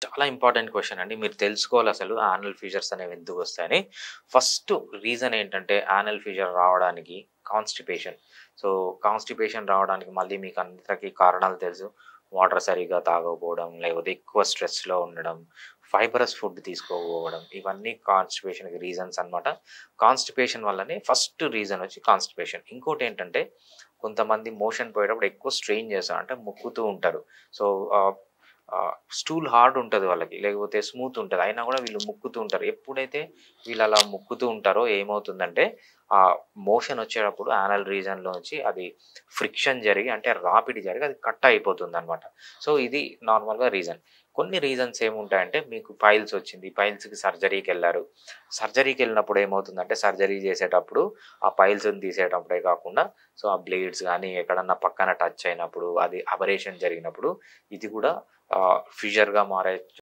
చాలా important question అండి. మీరు తెలుసుకోవాలి అసలు యానల్ ఫీజర్స్ అనేవి ఎందుకొస్తాయని. ఫస్ట్ రీజన్ ఏంటంటే యానల్ ఫీజర్ రావడానికి కాన్‌స్టిపేషన్. సో, కాన్‌స్టిపేషన్ రావడానికి మళ్ళీ మీకు అందరికీ కారణాలు తెలుసు. వాటర్ సరిగ్గా తాగకపోవడం, లేకపోతే ఎక్కువ స్ట్రెస్‌లో ఉండడం, ఫైబరస్ ఫుడ్ తీసుకోకపోవడం ఇవన్నీ కాన్‌స్టిపేషన్‌కి రీజన్స్ అన్నమాట. కాన్‌స్టిపేషన్ వల్లనే ఫస్ట్ రీజన్ వచ్చి కాన్‌స్టిపేషన్. ఇంకోటేంటంటే కొంతమంది మోషన్ పోయేటప్పుడు ఎక్కువ స్ట్రెయిన్ చేస్తారు. అంటే ముక్కుతూ ఉంటారు. సో, ఆహ్, స్టూల్ హార్డ్ ఉంటది వాళ్ళకి. లేకపోతే స్మూత్ ఉంటది. అయినా గూడా వీళ్ళు ముక్కుతూ ఉంటారు. ఎప్పుడైతే వీళ్ళలా ముక్కుతూ ఉంటారో ఏమవుతుందంటే, మోషన్ వచ్చేటప్పుడు యానల్ రీజన్‌లోంచి అది ఫ్రిక్షన్ జరిగి అంటే రాపిడి జరిగి అది కట్ అయిపోతుందనమాట. సో, ఇది నార్మల్‌గా రీజన్. కొన్ని రీజన్స్ ఏముంటాయంటే మీకు పైల్స్ వచ్చింది. పైల్స్‌కి సర్జరీకెళ్లారు. సర్జరీకెళ్ళినప్పుడు ఏమవుతుందంటే సర్జరీ చేసేటప్పుడు ఆ పైల్స్‌ని తీసేటప్పుడే కాకుండా సో, ఆ బ్లేడ్స్ గానీ ఎక్కడన్నా పక్కన టచ్ అయినప్పుడు అది అబరేషన్ జరిగినప్పుడు ఇది గూడా ఫిషర్‌గా మారే